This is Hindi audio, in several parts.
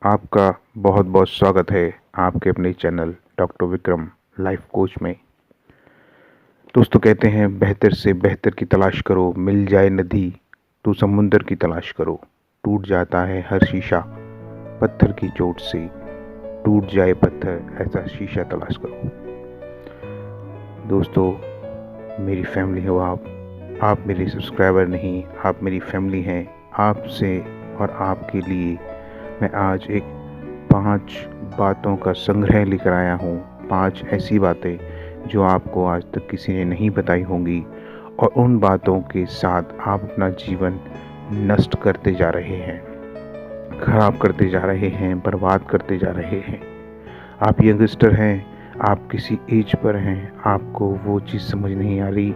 आपका बहुत बहुत स्वागत है आपके अपने channel doctor Vikram life coach में। दोस्तों, कहते हैं बेहतर से बेहतर की तलाश करो, मिल जाए नदी तो समुंदर की तलाश करो। टूट जाता है हर शीशा पत्थर की चोट से, टूट जाए पत्थर ऐसा शीशा तलाश करो। दोस्तों, मेरी फैमिली हो आप मेरे सब्सक्राइबर नहीं, आप मेरी फैमिली हैं। आपसे और आपके लिए मैं आज एक 5 बातों का संग्रह लेकर आया हूँ। 5 ऐसी बातें जो आपको आज तक किसी ने नहीं बताई होंगी, और उन बातों के साथ आप अपना जीवन नष्ट करते जा रहे हैं, खराब करते जा रहे हैं, बर्बाद करते जा रहे हैं। आप यंगस्टर हैं, आप किसी एज पर हैं, आपको वो चीज़ समझ नहीं आ रही,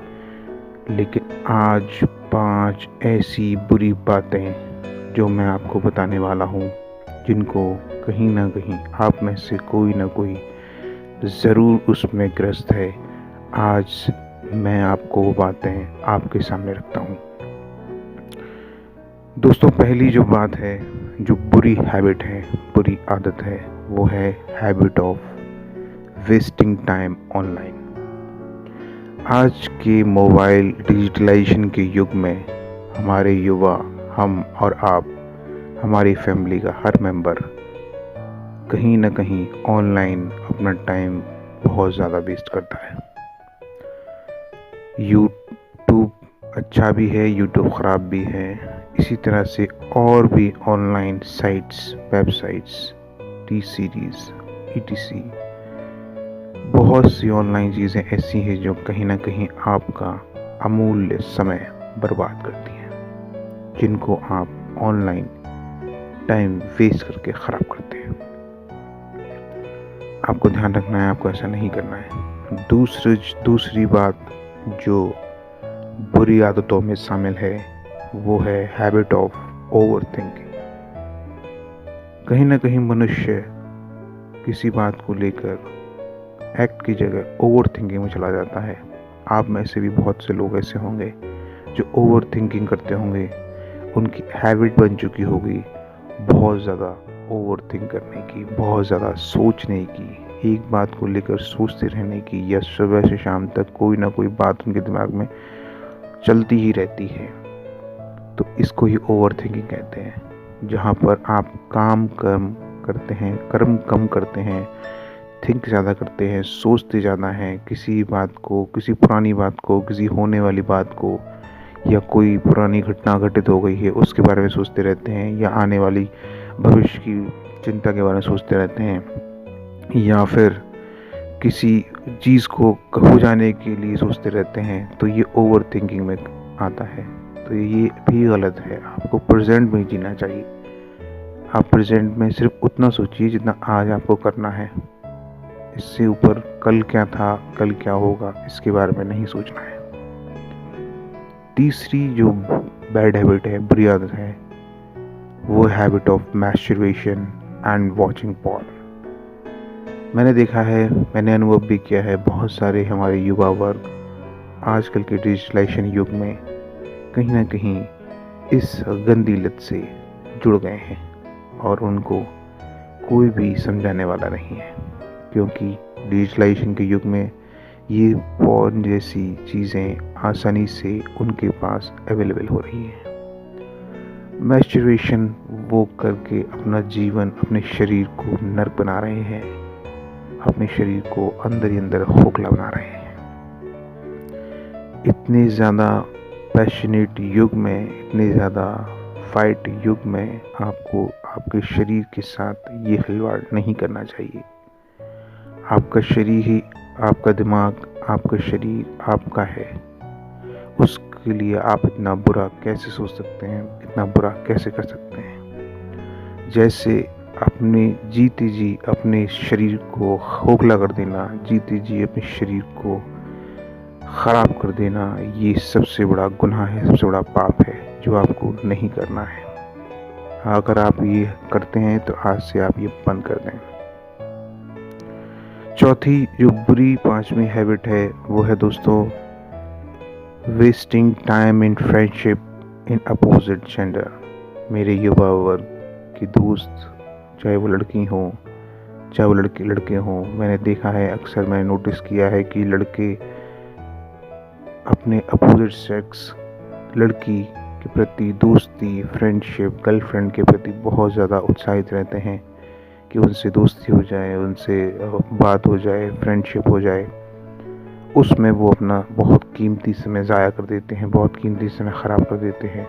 लेकिन आज 5 ऐसी बुरी बातें जो मैं आपको बताने वाला हूँ, जिनको कहीं ना कहीं आप में से कोई ना कोई ज़रूर उसमें ग्रस्त है। आज मैं आपको वो बातें आपके सामने रखता हूँ। दोस्तों, पहली जो बात है, जो बुरी हैबिट है, बुरी आदत है, वो है habit of wasting time online. आज के मोबाइल डिजिटलाइजेशन के युग में हमारे युवा, हम और आप, हमारी फैमिली का हर मेंबर कहीं ना कहीं ऑनलाइन अपना टाइम बहुत ज़्यादा वेस्ट करता है। यूट्यूब अच्छा भी है, यूट्यूब ख़राब भी है। इसी तरह से और भी online sites, websites, T series, ETC, बहुत सी ऑनलाइन चीज़ें ऐसी हैं जो कहीं ना कहीं आपका अमूल्य समय बर्बाद करती हैं, जिनको आप ऑनलाइन टाइम वेस्ट करके ख़राब करते हैं। आपको ध्यान रखना है, आपको ऐसा नहीं करना है। दूसरी बात जो बुरी आदतों में शामिल है, वो है हैबिट ऑफ ओवर थिंकिंग। कहीं ना कहीं मनुष्य किसी बात को लेकर एक्ट की जगह ओवर थिंकिंग में चला जाता है। आप में से भी बहुत से लोग ऐसे होंगे जो ओवर थिंकिंग करते होंगे, उनकी हैबिट बन चुकी होगी बहुत ज़्यादा ओवर थिंक करने की, बहुत ज़्यादा सोचने की, एक बात को लेकर सोचते रहने की, या सुबह से शाम तक कोई ना कोई बात उनके दिमाग में चलती ही रहती है। तो इसको ही ओवर थिंकिंग कहते हैं, जहाँ पर आप काम कम करते हैं, कर्म कम करते हैं, थिंक ज़्यादा करते हैं, सोचते ज़्यादा हैं। किसी बात को, किसी पुरानी बात को, किसी होने वाली बात को, या कोई पुरानी घटना घटित हो गई है उसके बारे में सोचते रहते हैं, या आने वाली भविष्य की चिंता के बारे में सोचते रहते हैं, या फिर किसी चीज़ को हो जाने के लिए सोचते रहते हैं। तो ये ओवर थिंकिंग में आता है। तो ये भी गलत है। आपको प्रेजेंट में जीना चाहिए। आप प्रेजेंट में सिर्फ उतना सोचिए जितना आज आपको करना है। इससे ऊपर कल क्या था, कल क्या होगा, इसके बारे में नहीं सोचना है। तीसरी जो बैड हैबिट है, बुरी आदत है, वो habit of masturbation and watching porn. मैंने देखा है, मैंने अनुभव भी किया है, बहुत सारे हमारे युवा वर्ग आजकल के डिजिटलाइजेशन युग में कहीं ना कहीं इस गंदी लत से जुड़ गए हैं, और उनको कोई भी समझाने वाला नहीं है, क्योंकि डिजिटलाइजेशन के युग में ये पॉर्न जैसी चीज़ें आसानी से उनके पास अवेलेबल हो रही हैं। मैस्टरबेशन वो करके अपना जीवन, अपने शरीर को नर्क बना रहे हैं, अपने शरीर को अंदर ही अंदर खोखला बना रहे हैं। इतने ज़्यादा पैशनेट युग में, इतने ज़्यादा फाइट युग में आपको आपके शरीर के साथ ये खिलवाड़ नहीं करना चाहिए। आपका शरीर ही, आपका दिमाग, आपका शरीर आपका है। उसके लिए आप इतना बुरा कैसे सोच सकते हैं, इतना बुरा कैसे कर सकते हैं? जैसे अपने जीते जी अपने शरीर को खोखला कर देना, जीते जी अपने शरीर को ख़राब कर देना, ये सबसे बड़ा गुनाह है, सबसे बड़ा पाप है जो आपको नहीं करना है। अगर आप ये करते हैं तो आज से आप ये बंद कर दें। चौथी जो बुरी 5वीं हैबिट है, वो है दोस्तों wasting time in friendship in opposite gender. मेरे युवा वर्ग के दोस्त चाहे वो लड़की हो चाहे वो लड़के हों। मैंने देखा है, अक्सर मैंने नोटिस किया है कि लड़के अपने अपोजिट सेक्स लड़की के प्रति दोस्ती, फ्रेंडशिप, गर्लफ्रेंड के प्रति बहुत ज़्यादा उत्साहित रहते हैं कि उनसे दोस्ती हो जाए, उनसे बात हो जाए, फ्रेंडशिप हो जाए। उसमें वो अपना बहुत कीमती समय ज़ाया कर देते हैं, बहुत कीमती समय ख़राब कर देते हैं।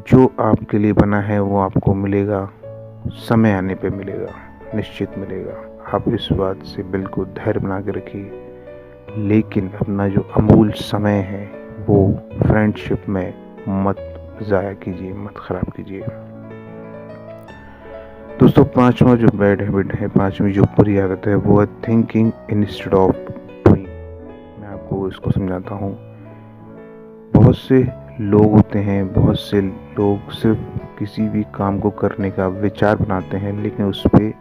जो आपके लिए बना है वो आपको मिलेगा, समय आने पे मिलेगा, निश्चित मिलेगा। आप इस बात से बिल्कुल धैर्य बना के रखिए, लेकिन अपना जो अमूल्य समय है वो फ्रेंडशिप में मत ज़ाया कीजिए, मत ख़राब कीजिए। दोस्तों, पांचवा जो बैड हैबिट है, पांचवी जो बुरी आदत है, वो है थिंकिंग इंस्टेड ऑफ डूइंग। मैं आपको इसको समझाता हूँ। बहुत से लोग होते हैं, बहुत से लोग सिर्फ किसी भी काम को करने का विचार बनाते हैं, लेकिन उस पर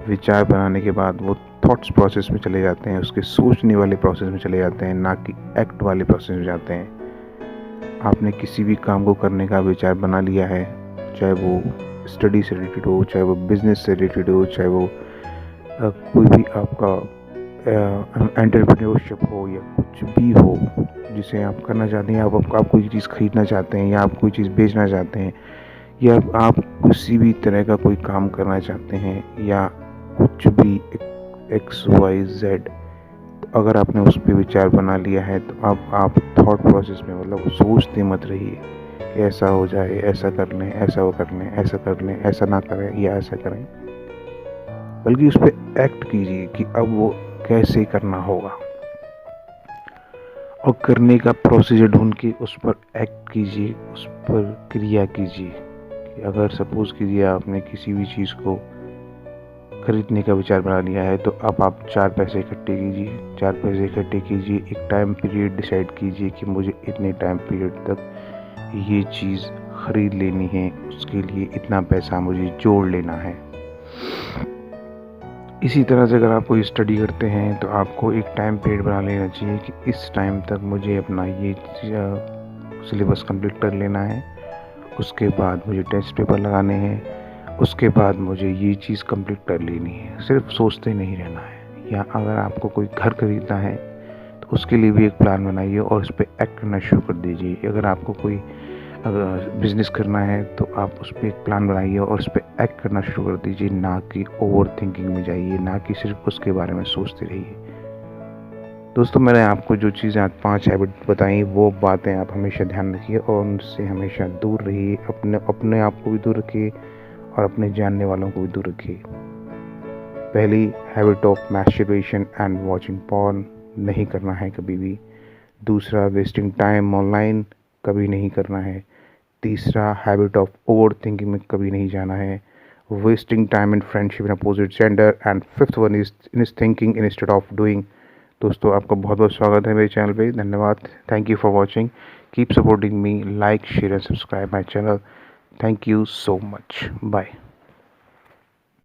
विचार बनाने के बाद वो थॉट्स प्रोसेस में चले जाते हैं, उसके सोचने वाले प्रोसेस में चले जाते हैं, ना कि एक्ट वाले प्रोसेस में जाते हैं। आपने किसी भी काम को करने का विचार बना लिया है, चाहे वो स्टडी से रिलेटेड हो, चाहे वो बिजनेस से रिलेटेड हो, चाहे वो कोई भी आपका एंटरप्रेन्योरशिप हो या कुछ भी हो जिसे आप करना चाहते हैं, आप कोई चीज़ खरीदना चाहते हैं या आप कोई चीज़ बेचना चाहते हैं या आप किसी भी तरह का कोई काम करना चाहते हैं या कुछ भी XYZ, अगर आपने उस पर विचार बना लिया है तो अब आप थॉट प्रोसेस में, मतलब सोचते मत रहिए कि ऐसा हो जाए, ऐसा कर लें, ऐसा वो कर लें, ऐसा कर लें, ऐसा ना करें या ऐसा करें, बल्कि उस पर एक्ट कीजिए कि अब वो कैसे करना होगा और करने का प्रोसीजर ढूंढ के उस पर एक्ट कीजिए, उस पर क्रिया कीजिए। कि अगर सपोज कीजिए आपने किसी भी चीज़ को खरीदने का विचार बना लिया है तो अब आप 4 पैसे इकट्ठे कीजिए, 4 पैसे इकट्ठे कीजिए, एक टाइम पीरियड डिसाइड कीजिए कि मुझे इतने टाइम पीरियड तक ये चीज़ ख़रीद लेनी है, उसके लिए इतना पैसा मुझे जोड़ लेना है। इसी तरह से अगर आप कोई स्टडी करते हैं तो आपको एक टाइम पीरियड बना लेना चाहिए कि इस टाइम तक मुझे अपना ये सिलेबस कंप्लीट कर लेना है, उसके बाद मुझे टेस्ट पेपर लगाने हैं, उसके बाद मुझे ये चीज़ कंप्लीट कर लेनी है। सिर्फ सोचते नहीं रहना है। या अगर आपको कोई घर खरीदना है तो उसके लिए भी एक प्लान बनाइए और उस पर एक्ट करना शुरू कर दीजिए। अगर आपको कोई बिज़नेस करना है तो आप उस पर एक प्लान बनाइए और उस पर एक्ट करना शुरू कर दीजिए, ना कि ओवर थिंकिंग में जाइए, ना कि सिर्फ उसके बारे में सोचते रहिए। दोस्तों, मैंने आपको जो चीज़ें आज 5 हैबिट बताई, वो बातें आप हमेशा ध्यान रखिए और उनसे हमेशा दूर रहिए। अपने आप को भी दूर रखिए और अपने जानने वालों को भी दूर रखिए। पहली habit of masturbation and watching porn नहीं करना है कभी भी। दूसरा, वेस्टिंग टाइम ऑनलाइन कभी नहीं करना है। तीसरा, हैबिट ऑफ ओवर थिंकिंग में कभी नहीं जाना है। Wasting time in friendship in opposite gender. And fifth one is thinking instead of doing. दोस्तों, आपका बहुत बहुत स्वागत है मेरे चैनल पे। धन्यवाद। Thank you for watching. Keep supporting me. Like, share and subscribe my channel. Thank you so much. Bye.